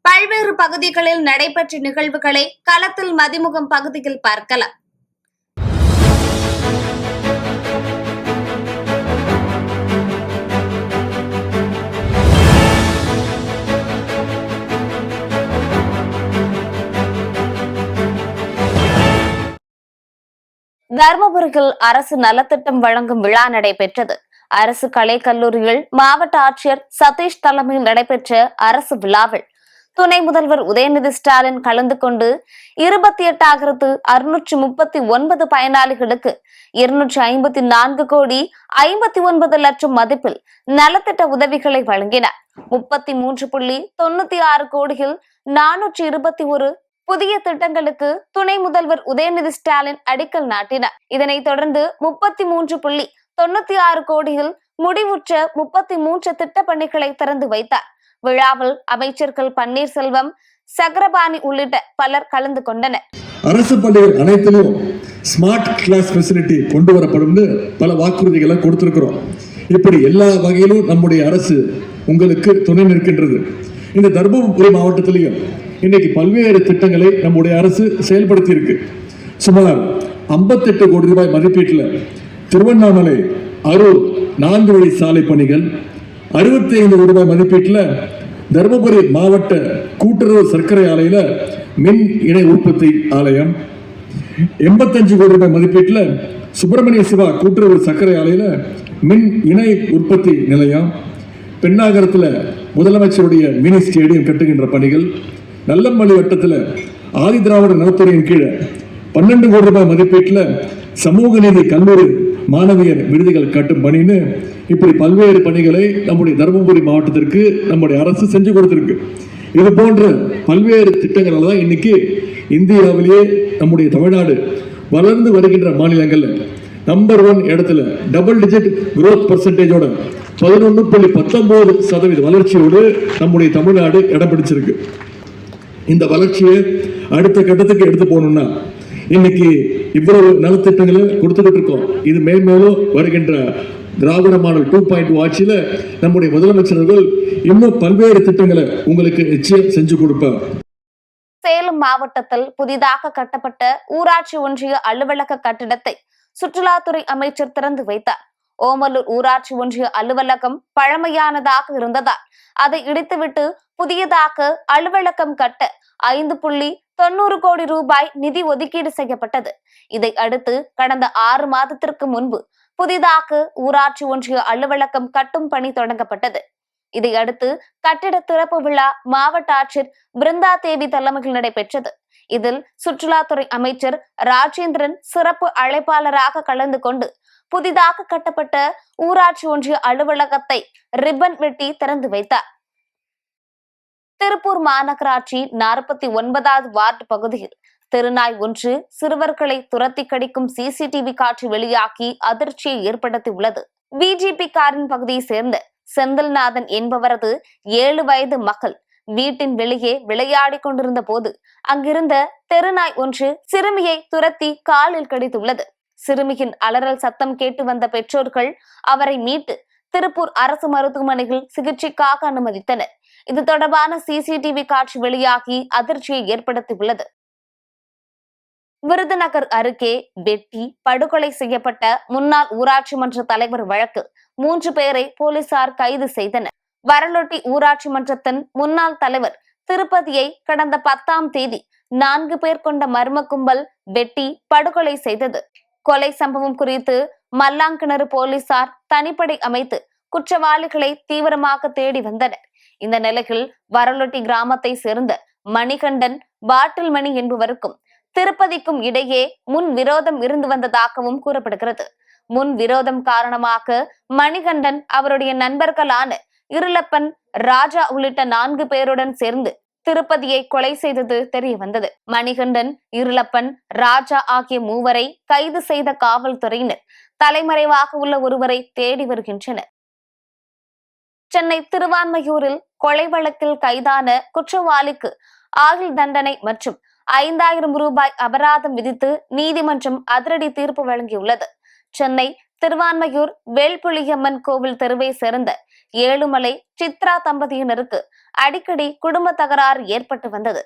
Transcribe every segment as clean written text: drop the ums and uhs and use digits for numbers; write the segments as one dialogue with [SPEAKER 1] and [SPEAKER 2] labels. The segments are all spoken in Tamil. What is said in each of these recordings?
[SPEAKER 1] பல்வேறு பகுதிகளில் நடைபெற்ற நிகழ்வுகளை களத்தில் மதிமுகம் பகுதியில் பார்க்கலாம். தர்மபுரியில் அரசு நலத்திட்டம் வழங்கும் விழா நடைபெற்றது. அரசு கலை கல்லூரியில் மாவட்ட ஆட்சியர் சதீஷ் தலைமையில் நடைபெற்ற அரசு விழாவில் துணை முதல்வர் உதயநிதி ஸ்டாலின் கலந்து கொண்டு 28,639 பயனாளிகளுக்கு 254 கோடி 59 லட்சம் மதிப்பில் நலத்திட்ட உதவிகளை வழங்கினார். 33.96 கோடியில் 421 புதிய திட்டங்களுக்கு துணை முதல்வர் உதயநிதி ஸ்டாலின் அடிக்கல் நாட்டினார். இதனைத் தொடர்ந்து 33.96 கோடியில் முடிவுற்ற 33 திட்ட பணிகளை திறந்து வைத்தார். விழாவில் அமைச்சர்கள் பன்னீர்செல்வம், சக்கரபாணி உள்ளிட்ட பலர் கலந்து கொண்டனர்.
[SPEAKER 2] அரசு பள்ளிகள் அனைத்திலும் ஸ்மார்ட் கிளாஸ் ஃபெசிலிட்டி கொண்டு வரப்படும் பல வாக்குறுதிகளை கொடுத்திருக்கிறோம். இப்படி எல்லா வகையிலும் நம்முடைய அரசு உங்களுக்கு துணை நிற்கின்றது. இந்த தர்மபுரி மாவட்டத்திலையும் இன்னைக்கு பல்வேறு திட்டங்களை நம்முடைய அரசு செயல்படுத்தி இருக்கு. சுமார் 58 கோடி ரூபாய் மதிப்பீட்டில் திருவண்ணாமலை அரூர் 4 வழி சாலை பணிகள், 65 கோடி ரூபாய் மதிப்பீட்டில் தர்மபுரி மாவட்ட கூட்டுறவு சர்க்கரை ஆலையில மின் இணை உற்பத்தி ஆலயம், 85 கோடி ரூபாய் மதிப்பீட்டில் சுப்பிரமணிய சிவா கூட்டுறவு சர்க்கரை ஆலையில மின் இணை உற்பத்தி நிலையம், பெண்ணாகரத்தில் முதலமைச்சருடைய மினி ஸ்டேடியம் கட்டுகின்ற பணிகள், நல்லம்பள்ளி வட்டத்தில் ஆதி திராவிட நலத்துறையின் கீழே 12 கோடி ரூபாய் மதிப்பீட்டில் சமூக நீதி கல்லூரி மாணவியர் விடுதிகள் கட்டும் பணின்னு இப்படி பல்வேறு பணிகளை நம்முடைய தருமபுரி மாவட்டத்திற்கு நம்முடைய அரசு செஞ்சு கொடுத்திருக்கு. இது போன்ற பல்வேறு திட்டங்களால் தான் இன்னைக்கு இந்தியாவிலேயே நம்முடைய தமிழ்நாடு வளர்ந்து வருகின்ற மாநிலங்கள்ல நம்பர் 1 இடத்துல டபுள் டிஜிட் growth பர்சன்டேஜோட 11.19% வளர்ச்சியோடு நம்முடைய தமிழ்நாடு இடம் பிடிச்சிருக்கு. இந்த வளர்ச்சியை அடுத்த கட்டத்துக்கு எடுத்து போகணும்னா இன்னைக்கு இவ்வளவு நலத்திட்டங்களை கொடுத்துக்கிட்டு இருக்கோம். இது மேலும் வருகின்ற திராவிட மாடல் 2.0 ஆட்சியில நம்முடைய முதலமைச்சர்கள் இன்னும் பல்வேறு திட்டங்களை உங்களுக்கு நிச்சயம் செஞ்சு கொடுப்பார்.
[SPEAKER 1] சேலம் மாவட்டத்தில் புதிதாக கட்டப்பட்ட ஊராட்சி ஒன்றிய அலுவலக கட்டிடத்தை சுற்றுலாத்துறை அமைச்சர் திறந்து வைத்தார். ஓமலூர் ஊராட்சி ஒன்றிய அலுவலகம் பழமையானதாக இருந்ததால் அதை இடித்துவிட்டு புதியதாக அலுவலகம் கட்ட 5.90 கோடி ரூபாய் நிதி ஒதுக்கீடு செய்யப்பட்டது. இதை அடுத்து கடந்த 6 மாதத்திற்கு முன்பு புதிதாக ஊராட்சி ஒன்றிய அலுவலகம் கட்டும் பணி தொடங்கப்பட்டது. இதையடுத்து கட்டிட திறப்பு விழா மாவட்ட ஆட்சியர் பிருந்தா தேவி தலைமையில் நடைபெற்றது. இதில் சுற்றுலாத்துறை அமைச்சர் ராஜேந்திரன் சிறப்பு அழைப்பாளராக கலந்து கொண்டு புதிதாக கட்டப்பட்ட ஊராட்சி ஒன்றிய அலுவலகத்தை ரிப்பன் வெட்டி திறந்து வைத்தார். திருப்பூர் மாநகராட்சி 49வது வார்டு பகுதியில் தெருநாய் ஒன்று சிறுவர்களை துரத்தி கடிக்கும் சிசிடிவி காட்சி வெளியாகி அதிர்ச்சியை ஏற்படுத்தியுள்ளது. பிஜேபி காரின் பகுதியை சேர்ந்த செந்தில்நாதன் என்பவரது 7 வயது மகள் வீட்டின் வெளியே விளையாடி கொண்டிருந்த போது அங்கிருந்த தெருநாய் ஒன்று சிறுமியை துரத்தி காலில் கடித்துள்ளது. சிறுமியின் அலறல் சத்தம் கேட்டு வந்த பெற்றோர்கள் அவரை மீட்டு திருப்பூர் அரசு மருத்துவமனையில் சிகிச்சைக்காக அனுமதித்தனர். இது தொடர்பான சிசிடிவி காட்சி வெளியாகி அதிர்ச்சியை ஏற்படுத்தியுள்ளது. விருதுநகர் அருகே வெட்டி படுகொலை செய்யப்பட்ட முன்னாள் ஊராட்சி மன்ற தலைவர் வழக்கு 3 பேரை போலீசார் கைது செய்தனர். வரலொட்டி ஊராட்சி மன்றத்தின் முன்னாள் தலைவர் திருப்பதியை கடந்த 10ஆம் தேதி 4 பேர் கொண்ட மர்ம கும்பல் வெட்டி படுகொலை செய்தது. கொலை சம்பவம் குறித்து மல்லாங்கிணறு போலீசார் தனிப்படை அமைத்து குற்றவாளிகளை தீவிரமாக தேடி வந்தனர். இந்த நிலையில் வரலொட்டி கிராமத்தை சேர்ந்த மணிகண்டன், பாட்டில் மணி என்பவருக்கும் திருப்பதிக்கும் இடையே முன் விரோதம் இருந்து வந்ததாகவும் கூறப்படுகிறது. முன் விரோதம் காரணமாக மணிகண்டன் அவருடைய நண்பர்களான இருளப்பன், ராஜா உள்ளிட்ட 4 பேருடன் சேர்ந்து திருப்பதியை கொலை செய்தது தெரிய வந்தது. மணிகண்டன், இருளப்பன், ராஜா ஆகிய 3 வரை கைது செய்த காவல்துறையினர் தலைமறைவாக உள்ள ஒருவரை தேடி வருகின்றனர். சென்னை திருவான்மையூரில் கொலை வழக்கில் கைதான குற்றவாளிக்கு ஆயுள் தண்டனை மற்றும் 5000 ரூபாய் அபராதம் விதித்து நீதிமன்றம் அதிரடி தீர்ப்பு வழங்கியுள்ளது. சென்னை திருவான்மையூர் வேல்புலியம்மன் கோவில் தெருவை சேர்ந்த ஏழுமலை சித்ரா தம்பதியினருக்கு அடிக்கடி குடும்ப தகராறு ஏற்பட்டு வந்தது.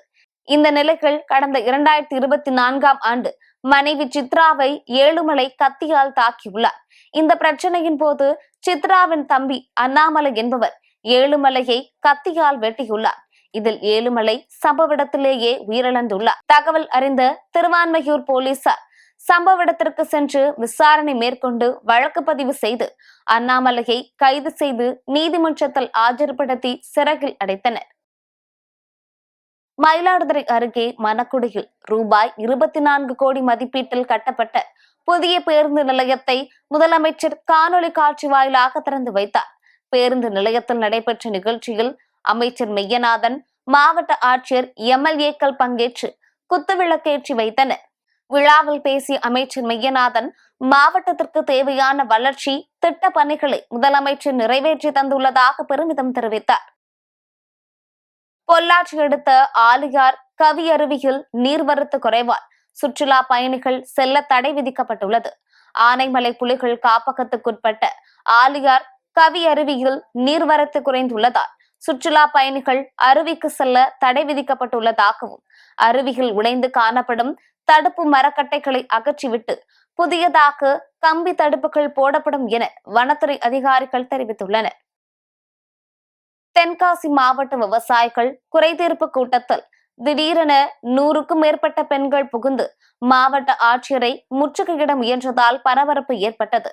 [SPEAKER 1] இந்த நிலையில் கடந்த 2024ஆம் ஆண்டு மனைவி சித்ராவை ஏழுமலை கத்தியால் தாக்கியுள்ளார். இந்த பிரச்சனையின் போது சித்ராவின் தம்பி அண்ணாமலை என்பவர் ஏழுமலையை கத்தியால் வெட்டியுள்ளார். இதில் ஏழுமலை சம்பவ இடத்திலேயே உயிரிழந்துள்ளார். தகவல் அறிந்த திருவான்மையூர் போலீசார் சம்பவ இடத்திற்கு சென்று விசாரணை மேற்கொண்டு வழக்கு பதிவு செய்து அண்ணாமலையை கைது செய்து நீதிமன்றத்தில் ஆஜர்படுத்தி சிறையில் அடைத்தனர். மயிலாடுதுறை அருகே மணக்குடியில் ரூபாய் 24 கோடி மதிப்பீட்டில் கட்டப்பட்ட புதிய பேருந்து நிலையத்தை முதலமைச்சர் காணொலி காட்சி வாயிலாக திறந்து வைத்தார். பேருந்து நிலையத்தில் நடைபெற்ற நிகழ்ச்சியில் அமைச்சர் மெய்யநாதன், மாவட்ட ஆட்சியர், MLA-க்கள் பங்கேற்று குத்துவிளக்கேற்றி வைத்தனர். விழாவில் பேசிய அமைச்சர் மெய்யநாதன், மாவட்டத்திற்கு தேவையான வளர்ச்சி திட்ட பணிகளை முதலமைச்சர் நிறைவேற்றி தந்துள்ளதாக பெருமிதம் தெரிவித்தார். பொள்ளாச்சி அடுத்த ஆலியார் கவி அருவியில் நீர்வரத்து குறைவால் சுற்றுலா பயணிகள் செல்ல தடை விதிக்கப்பட்டுள்ளது. ஆனைமலை புலிகள் காப்பகத்துக்குட்பட்ட ஆலியார் கவி அருவியில் நீர்வரத்து குறைந்துள்ளதால் சுற்றுலா பயணிகள் அருவிக்கு செல்ல தடை விதிக்கப்பட்டுள்ளதாகவும், அருவியில் உடைந்து காணப்படும் தடுப்பு மரக்கட்டைகளை அகற்றிவிட்டு புதியதாக கம்பி தடுப்புகள் போடப்படும் என வனத்துறை அதிகாரிகள் தெரிவித்துள்ளனர். தென்காசி மாவட்ட விவசாயிகள் குறைதீர்ப்பு கூட்டத்தில் திடீரென 100க்கும் மேற்பட்ட பெண்கள் புகுந்து மாவட்ட ஆட்சியரை முற்றுகையிட முயன்றதால் பரபரப்பு ஏற்பட்டது.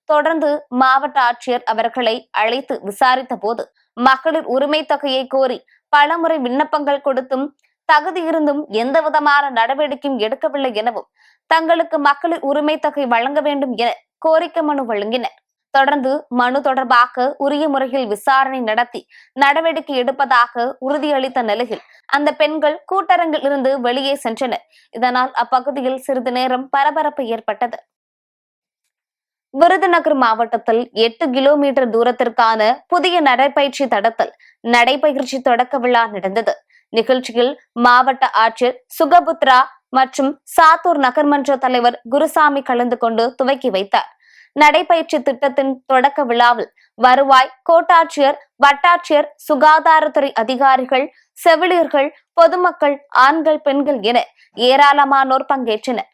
[SPEAKER 1] தொடர்ந்து மாவட்ட ஆட்சியர் அவர்களை அழைத்து விசாரித்த போது மகளிர் உரிமை தொகையை கோரி பலமுறை விண்ணப்பங்கள் கொடுத்தும் தகுதியிருந்தும் எந்தவிதமான நடவடிக்கையும் எடுக்கவில்லை எனவும், தங்களுக்கு மகளிர் உரிமை தொகை வழங்க வேண்டும் என கோரிக்கை மனு வழங்கினர். தொடர்ந்து மனு தொடர்பாக உரிய முறையில் விசாரணை நடத்தி நடவடிக்கை எடுப்பதாக உறுதியளித்த நிலையில் அந்த பெண்கள் கூட்டரங்கில் இருந்து வெளியே சென்றனர். இதனால் அப்பகுதியில் சிறிது நேரம் பரபரப்பு ஏற்பட்டது. விருதுநகர் மாவட்டத்தில் 8 கிலோமீட்டர் தூரத்திற்கான புதிய நடைபயிற்சி தடத்தில் நடைபயிற்சி தொடக்க விழா நடந்தது. நிகழ்ச்சியில் மாவட்ட ஆட்சியர் சுகபுத்ரா மற்றும் சாத்தூர் நகர்மன்ற தலைவர் குருசாமி கலந்து கொண்டு துவக்கி வைத்தார். நடைபயிற்சி திட்டத்தின் தொடக்க விழாவில் வருவாய் கோட்டாட்சியர், வட்டாட்சியர், சுகாதாரத்துறை அதிகாரிகள், செவிலியர்கள், பொதுமக்கள், ஆண்கள், பெண்கள் என ஏராளமானோர் பங்கேற்றனர்.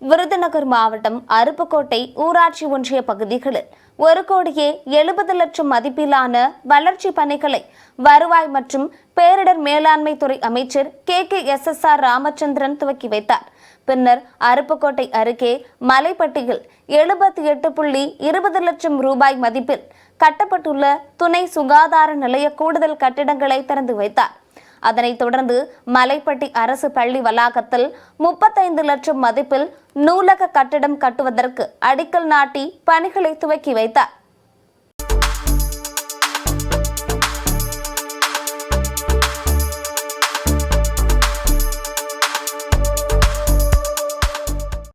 [SPEAKER 1] விருதுநகர் மாவட்டம் அருப்புக்கோட்டை ஊராட்சி ஒன்றிய பகுதிகளில் 1,70,00,000 மதிப்பிலான வளர்ச்சி பணிகளை வருவாய் மற்றும் பேரிடர் மேலாண்மை துறை அமைச்சர் KKSSR ராமச்சந்திரன் துவக்கி வைத்தார். பின்னர் அருப்புக்கோட்டை அருகே மலைப்பட்டியில் 78.20 லட்சம் ரூபாய் மதிப்பில் கட்டப்பட்டுள்ள துணை சுகாதார நிலைய கூடுதல் கட்டிடங்களை திறந்து வைத்தார். அதனைத் தொடர்ந்து மலைப்பட்டி அரசு பள்ளி வளாகத்தில் 35 லட்சம் மதிப்பில் நூலக கட்டிடம் கட்டுவதற்கு அடிக்கல் நாட்டி பணிகளை துவக்கி வைத்தார்.